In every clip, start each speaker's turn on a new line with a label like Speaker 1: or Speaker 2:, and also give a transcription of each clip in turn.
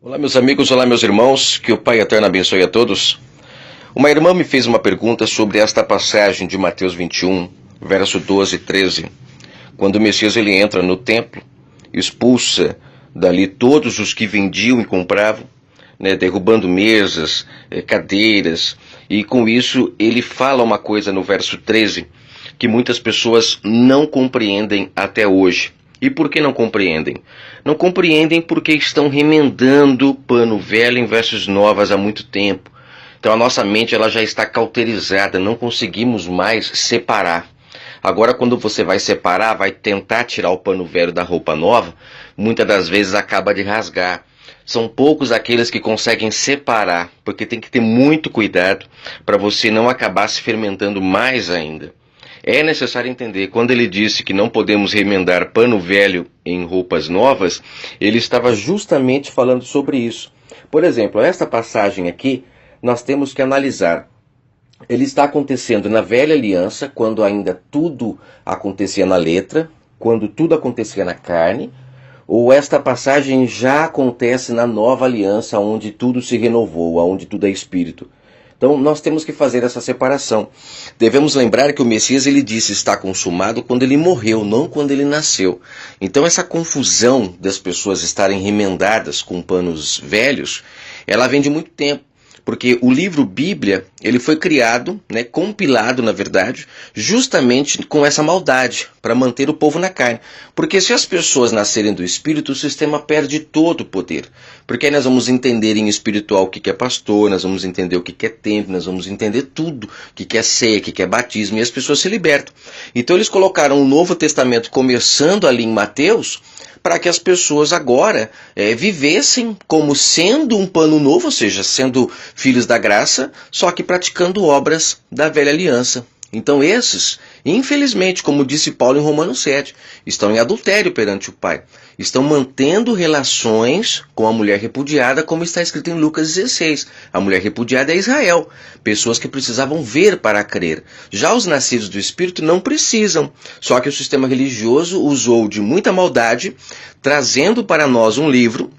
Speaker 1: Olá, meus amigos, olá, meus irmãos, que o Pai Eterno abençoe a todos. Uma irmã me fez uma pergunta sobre esta passagem de Mateus 21, verso 12 e 13, quando o Messias ele entra no templo, expulsa dali todos os que vendiam e compravam, derrubando mesas, cadeiras, e com isso ele fala uma coisa no verso 13, que muitas pessoas não compreendem até hoje. E por que não compreendem? Não compreendem porque estão remendando pano velho em vestes novas há muito tempo. Então a nossa mente ela já está cauterizada, não conseguimos mais separar. Agora quando você vai separar, vai tentar tirar o pano velho da roupa nova, muitas das vezes acaba de rasgar. São poucos aqueles que conseguem separar, porque tem que ter muito cuidado para você não acabar se fermentando mais ainda. É necessário entender, quando ele disse que não podemos remendar pano velho em roupas novas, ele estava justamente falando sobre isso. Por exemplo, esta passagem aqui, nós temos que analisar. Ele está acontecendo na velha aliança, quando ainda tudo acontecia na letra, quando tudo acontecia na carne, ou esta passagem já acontece na nova aliança, onde tudo se renovou, onde tudo é espírito. Então nós temos que fazer essa separação. Devemos lembrar que o Messias ele disse está consumado quando ele morreu, não quando ele nasceu. Então essa confusão das pessoas estarem remendadas com panos velhos, ela vem de muito tempo. Porque o livro Bíblia, ele foi criado, compilado na verdade, justamente com essa maldade, para manter o povo na carne. Porque se as pessoas nascerem do Espírito, o sistema perde todo o poder. Porque aí nós vamos entender em espiritual o que é pastor, nós vamos entender o que é templo, nós vamos entender tudo, o que é ceia, o que é batismo, e as pessoas se libertam. Então eles colocaram o Novo Testamento começando ali em Mateus, para que as pessoas agora vivessem como sendo um pano novo, ou seja, sendo filhos da graça, só que praticando obras da velha aliança. Então esses, infelizmente, como disse Paulo em Romanos 7, estão em adultério perante o Pai. Estão mantendo relações com a mulher repudiada, como está escrito em Lucas 16. A mulher repudiada é Israel, pessoas que precisavam ver para crer. Já os nascidos do Espírito não precisam, só que o sistema religioso usou de muita maldade, trazendo para nós um livro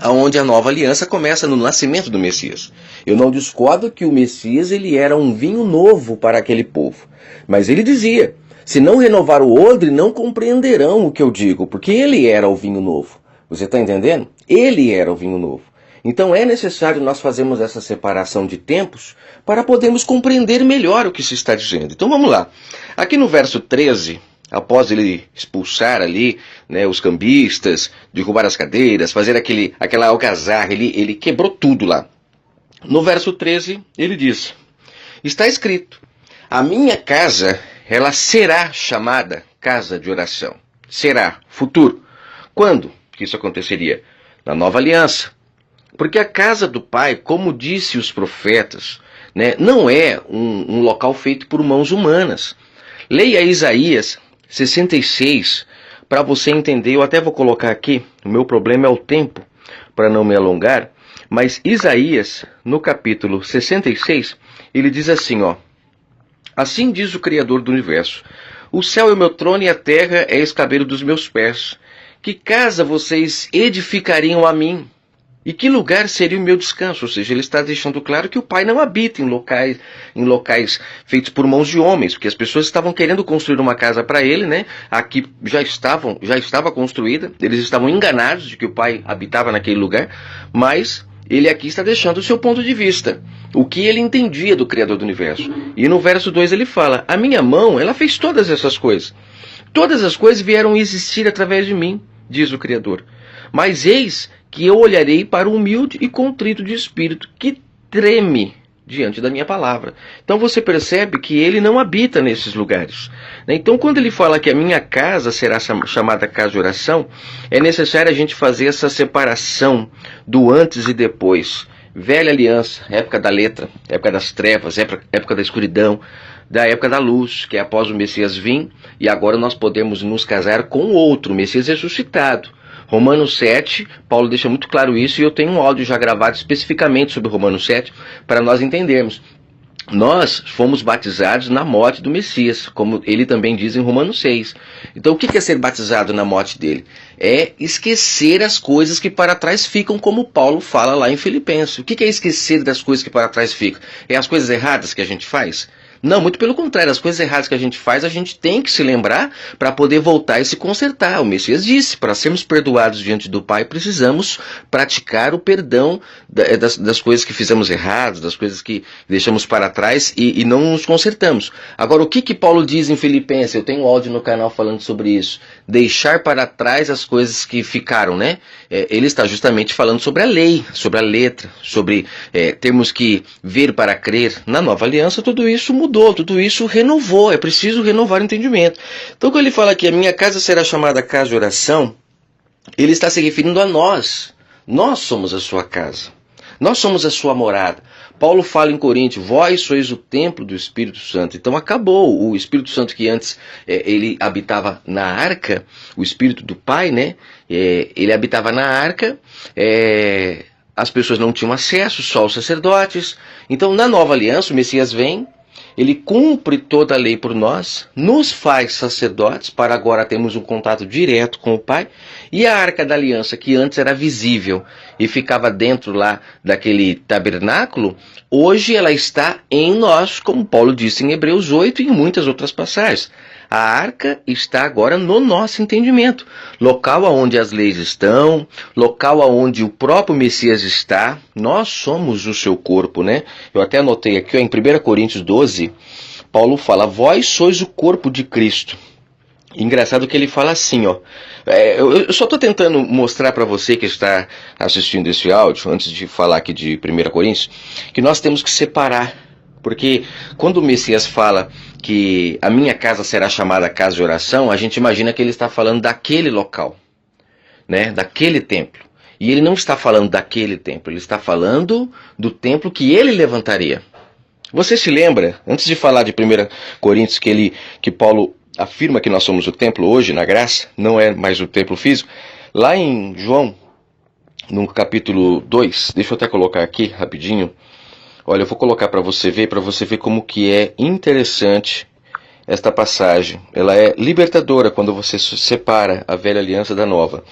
Speaker 1: onde a nova aliança começa no nascimento do Messias. Eu não discordo que o Messias ele era um vinho novo para aquele povo, mas ele dizia, se não renovar o odre, não compreenderão o que eu digo, porque ele era o vinho novo. Você está entendendo? Ele era o vinho novo. Então é necessário nós fazermos essa separação de tempos para podermos compreender melhor o que se está dizendo. Então vamos lá. Aqui no verso 13... após ele expulsar ali os cambistas, derrubar as cadeiras, fazer aquela algazarra, ele quebrou tudo lá. No verso 13, ele diz, está escrito, a minha casa, ela será chamada casa de oração. Será, futuro. Quando que isso aconteceria? Na nova aliança. Porque a casa do Pai, como disse os profetas, não é um local feito por mãos humanas. Leia Isaías 66, para você entender, eu até vou colocar aqui, o meu problema é o tempo, para não me alongar, mas Isaías, no capítulo 66, ele diz assim, assim diz o Criador do Universo, o céu é o meu trono e a terra é escabelo dos meus pés, que casa vocês edificariam a mim? E que lugar seria o meu descanso? Ou seja, ele está deixando claro que o Pai não habita em locais feitos por mãos de homens, porque as pessoas estavam querendo construir uma casa para ele, Aqui já estava construída, eles estavam enganados de que o Pai habitava naquele lugar, mas ele aqui está deixando o seu ponto de vista, o que ele entendia do Criador do Universo. E no verso 2 ele fala, a minha mão, ela fez todas essas coisas. Todas as coisas vieram existir através de mim, diz o Criador. Mas eis que eu olharei para o humilde e contrito de espírito, que treme diante da minha palavra. Então você percebe que ele não habita nesses lugares. Então quando ele fala que a minha casa será chamada casa de oração, é necessário a gente fazer essa separação do antes e depois. Velha aliança, época da letra, época das trevas, época da escuridão, da época da luz, que é após o Messias vir, e agora nós podemos nos casar com outro, o Messias ressuscitado. Romanos 7, Paulo deixa muito claro isso, e eu tenho um áudio já gravado especificamente sobre Romanos 7, para nós entendermos. Nós fomos batizados na morte do Messias, como ele também diz em Romanos 6. Então o que é ser batizado na morte dele? É esquecer as coisas que para trás ficam, como Paulo fala lá em Filipenses. O que é esquecer das coisas que para trás ficam? É as coisas erradas que a gente faz? Não, muito pelo contrário, as coisas erradas que a gente faz, a gente tem que se lembrar para poder voltar e se consertar. O Messias disse, para sermos perdoados diante do Pai, precisamos praticar o perdão das coisas que fizemos errados, das coisas que deixamos para trás e não nos consertamos. Agora, o que Paulo diz em Filipenses? Eu tenho um áudio no canal falando sobre isso. Deixar para trás as coisas que ficaram, né? Ele está justamente falando sobre a lei, sobre a letra, sobre termos que ver para crer. Na nova aliança, tudo isso mudou, tudo isso renovou, é preciso renovar o entendimento. Então, quando ele fala que a minha casa será chamada casa de oração, ele está se referindo a nós. Nós somos a sua casa. Nós somos a sua morada. Paulo fala em Coríntios, vós sois o templo do Espírito Santo. Então acabou. O Espírito Santo que antes ele habitava na arca, o Espírito do Pai, né? Ele habitava na arca, as pessoas não tinham acesso, só os sacerdotes. Então na nova aliança o Messias vem, ele cumpre toda a lei por nós, nos faz sacerdotes, para agora termos um contato direto com o Pai, e a arca da aliança, que antes era visível e ficava dentro lá daquele tabernáculo, hoje ela está em nós, como Paulo disse em Hebreus 8 e em muitas outras passagens. A arca está agora no nosso entendimento, local onde as leis estão, local onde o próprio Messias está. Nós somos o seu corpo, né? Eu até anotei aqui, ó, em 1 Coríntios 12, Paulo fala, vós sois o corpo de Cristo. Engraçado que ele fala assim, ó. Eu só estou tentando mostrar para você que está assistindo esse áudio, antes de falar aqui de 1 Coríntios, que nós temos que separar. Porque quando o Messias fala que a minha casa será chamada casa de oração, a gente imagina que ele está falando daquele local, né? Daquele templo. E ele não está falando daquele templo, ele está falando do templo que ele levantaria. Você se lembra, antes de falar de 1 Coríntios, que Paulo afirma que nós somos o templo hoje, na graça, não é mais o templo físico, lá em João, no capítulo 2, deixa eu até colocar aqui rapidinho. Olha, eu vou colocar para você ver como que é interessante esta passagem. Ela é libertadora quando você separa a velha aliança da nova.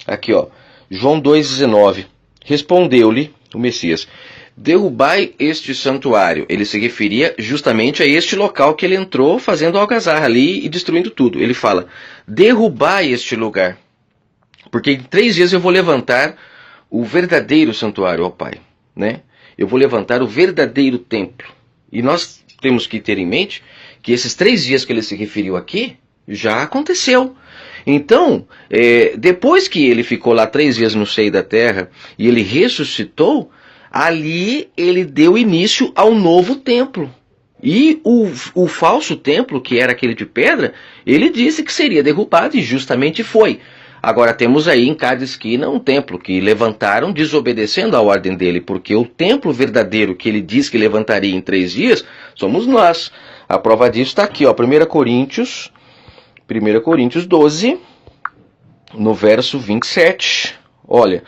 Speaker 1: Aqui, ó, João 2,19. Respondeu-lhe o Messias, derrubai este santuário. Ele se referia justamente a este local que ele entrou fazendo algazarra ali e destruindo tudo. Ele fala, derrubai este lugar, porque em 3 dias eu vou levantar o verdadeiro santuário, ó Pai, né? Eu vou levantar o verdadeiro templo. E nós temos que ter em mente que esses 3 dias que ele se referiu aqui, já aconteceu. Então, depois que ele ficou lá 3 dias no seio da terra, e ele ressuscitou, ali ele deu início ao novo templo. E o falso templo, que era aquele de pedra, ele disse que seria derrubado, e justamente foi. Agora temos aí em cada esquina um templo que levantaram desobedecendo a ordem dele, porque o templo verdadeiro que ele diz que levantaria em 3 dias, somos nós. A prova disso está aqui, ó, 1 Coríntios 12, no verso 27. Olha,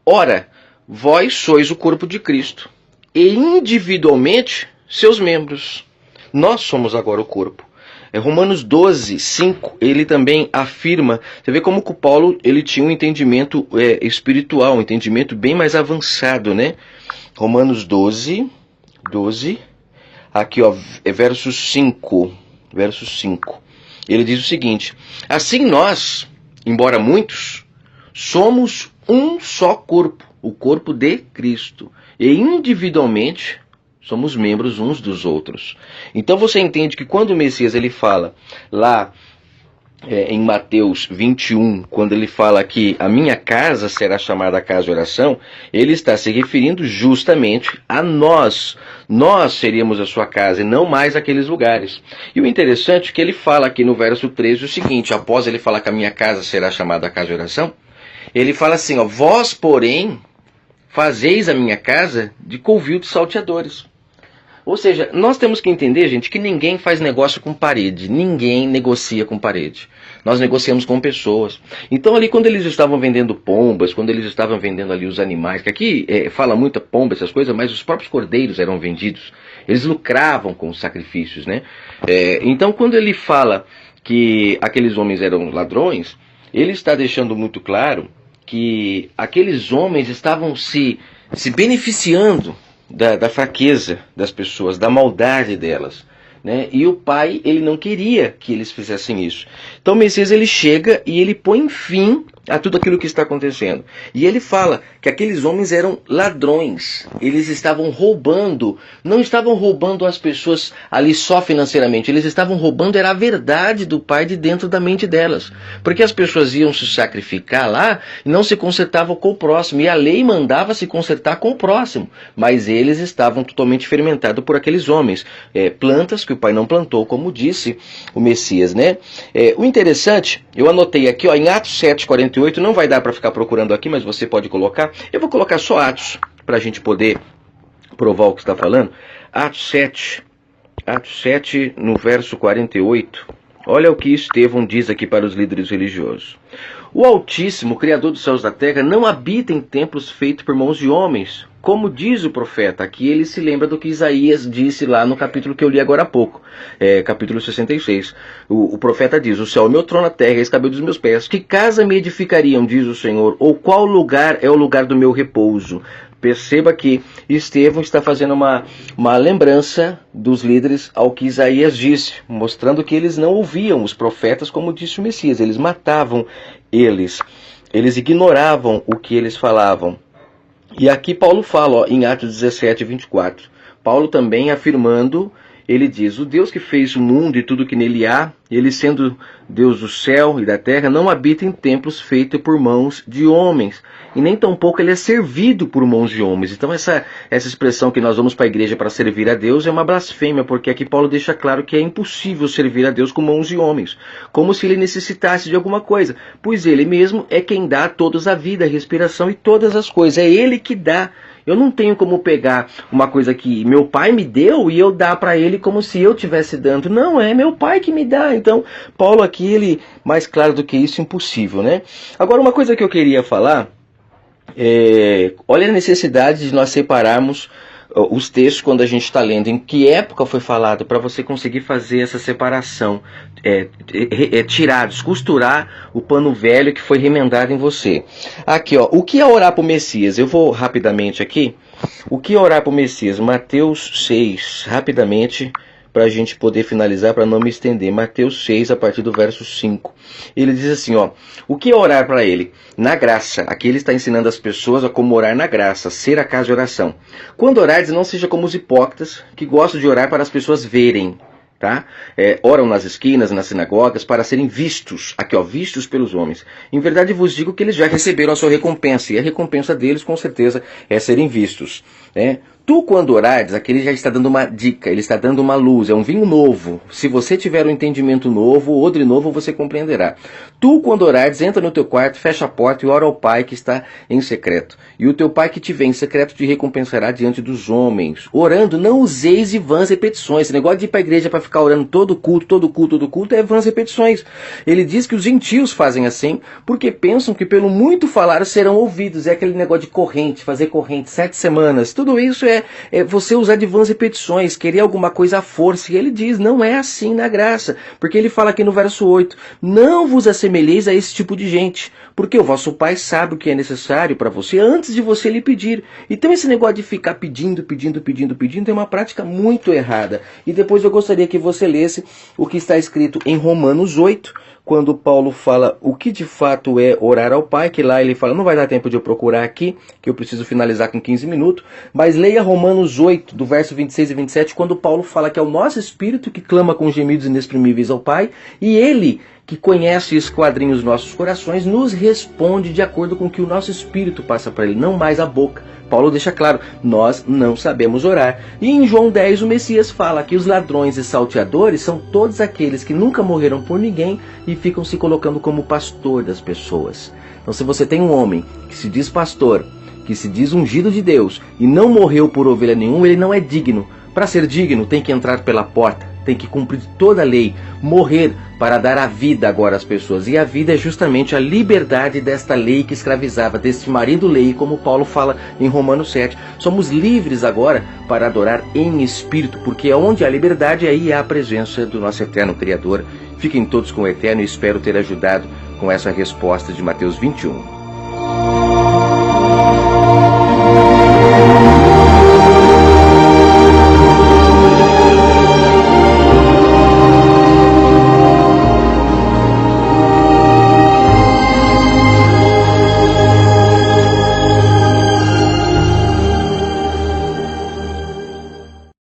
Speaker 1: ora, vós sois o corpo de Cristo, e individualmente seus membros. Nós somos agora o corpo. Romanos 12, 5, ele também afirma, você vê como que o Paulo ele tinha um entendimento espiritual, um entendimento bem mais avançado, né? Romanos 12, aqui ó, verso 5, ele diz o seguinte, assim nós, embora muitos, somos um só corpo, o corpo de Cristo, e individualmente somos membros uns dos outros. Então você entende que quando o Messias ele fala lá em Mateus 21, quando ele fala que a minha casa será chamada casa de oração, ele está se referindo justamente a nós. Nós seríamos a sua casa e não mais aqueles lugares. E o interessante é que ele fala aqui no verso 13 o seguinte, após ele falar que a minha casa será chamada casa de oração, ele fala assim, ó, vós, porém, fazeis a minha casa de covil de salteadores. Ou seja, nós temos que entender, gente, que ninguém faz negócio com parede, ninguém negocia com parede. Nós negociamos com pessoas. Então ali quando eles estavam vendendo pombas, quando eles estavam vendendo ali os animais, que aqui fala muito pomba, essas coisas, mas os próprios cordeiros eram vendidos. Eles lucravam com os sacrifícios, né? Então quando ele fala que aqueles homens eram ladrões, ele está deixando muito claro que aqueles homens estavam se beneficiando da fraqueza das pessoas, da maldade delas, né? E o pai, ele não queria que eles fizessem isso. Então o Messias, ele chega e ele põe fim a tudo aquilo que está acontecendo. E ele fala que aqueles homens eram ladrões. Eles estavam roubando, não estavam roubando as pessoas ali só financeiramente, eles estavam roubando, era a verdade do pai de dentro da mente delas. Porque as pessoas iam se sacrificar lá e não se consertavam com o próximo. E a lei mandava se consertar com o próximo. Mas eles estavam totalmente fermentados por aqueles homens. Plantas que o pai não plantou, como disse o Messias, né? O interessante, eu anotei aqui, ó, em Atos 7:48, não vai dar para ficar procurando aqui, mas você pode colocar. Eu vou colocar só Atos, para a gente poder provar o que está falando. Atos 7, no verso 48. Olha o que Estevão diz aqui para os líderes religiosos. O Altíssimo, Criador dos céus e da terra, não habita em templos feitos por mãos de homens, como diz o profeta. Aqui ele se lembra do que Isaías disse lá no capítulo que eu li agora há pouco, capítulo 66. O profeta diz: o céu é meu trono, a terra é escabelo dos meus pés. Que casa me edificariam, diz o Senhor, ou qual lugar é o lugar do meu repouso? Perceba que Estevão está fazendo uma lembrança dos líderes ao que Isaías disse, mostrando que eles não ouviam os profetas como disse o Messias, eles matavam eles ignoravam o que eles falavam. E aqui Paulo fala, ó, em Atos 17:24, Paulo também afirmando, ele diz: o Deus que fez o mundo e tudo que nele há, ele sendo Deus do céu e da terra, não habita em templos feitos por mãos de homens, e nem tampouco ele é servido por mãos de homens. Então essa expressão que nós vamos para a igreja para servir a Deus é uma blasfêmia, porque aqui Paulo deixa claro que é impossível servir a Deus com mãos de homens, como se ele necessitasse de alguma coisa, pois ele mesmo é quem dá a todos a vida, a respiração e todas as coisas, é ele que dá. Eu não tenho como pegar uma coisa que meu pai me deu e eu dar para ele como se eu estivesse dando. Não, é meu pai que me dá. Então, Paulo aqui, ele, mais claro do que isso, impossível, né? Agora, uma coisa que eu queria falar, olha a necessidade de nós separarmos os textos quando a gente está lendo, em que época foi falado, para você conseguir fazer essa separação, tirar, descosturar o pano velho que foi remendado em você. Aqui, ó, o que é orar para o Messias? Eu vou rapidamente aqui. O que é orar para o Messias? Mateus 6, rapidamente, para a gente poder finalizar, para não me estender. Mateus 6, a partir do verso 5. Ele diz assim, ó: o que é orar para ele? Na graça. Aqui ele está ensinando as pessoas a como orar na graça, ser a casa de oração. Quando orares, não seja como os hipócritas, que gostam de orar para as pessoas verem. Tá? Oram nas esquinas, nas sinagogas, para serem vistos, aqui ó, vistos pelos homens. Em verdade vos digo que eles já receberam a sua recompensa, e a recompensa deles com certeza é serem vistos. Tu, quando orares, aqui ele já está dando uma dica, ele está dando uma luz, é um vinho novo. Se você tiver um entendimento novo, odre novo, você compreenderá. Tu, quando orares, entra no teu quarto, fecha a porta e ora ao Pai que está em secreto. E o teu Pai que te vê em secreto te recompensará diante dos homens. Orando, não useis de vãs repetições. Esse negócio de ir para a igreja para ficar orando todo culto é vãs repetições. Ele diz que os gentios fazem assim, porque pensam que pelo muito falar serão ouvidos. É aquele negócio de corrente, fazer corrente, 7 semanas. Tudo isso é você usar de vãs repetições, querer alguma coisa à força. E ele diz, não é assim na graça. Porque ele fala aqui no verso 8, não vos assemelheis a esse tipo de gente, porque o vosso Pai sabe o que é necessário para você antes de você lhe pedir. Então esse negócio de ficar pedindo é uma prática muito errada. E depois eu gostaria que você lesse o que está escrito em Romanos 8, quando Paulo fala o que de fato é orar ao Pai, que lá ele fala, não vai dar tempo de eu procurar aqui, que eu preciso finalizar com 15 minutos, mas leia Romanos 8, do verso 26 e 27, quando Paulo fala que é o nosso espírito que clama com gemidos inexprimíveis ao Pai, e ele, que conhece e esquadrinha os nossos corações, nos responde de acordo com o que o nosso espírito passa para ele, não mais a boca. Paulo deixa claro, nós não sabemos orar. E em João 10 o Messias fala que os ladrões e salteadores são todos aqueles que nunca morreram por ninguém e ficam se colocando como pastor das pessoas. Então se você tem um homem que se diz pastor, que se diz ungido de Deus e não morreu por ovelha nenhuma, ele não é digno
Speaker 2: Para ser digno, tem que entrar pela porta, tem que cumprir toda a lei, morrer para dar a vida agora às pessoas. E a vida é justamente a liberdade desta lei que escravizava, deste marido-lei, como Paulo fala em Romanos 7. Somos livres agora para adorar em espírito, porque onde há liberdade, aí há a presença do nosso eterno Criador. Fiquem todos com o Eterno e espero ter ajudado com essa resposta de Mateus 21.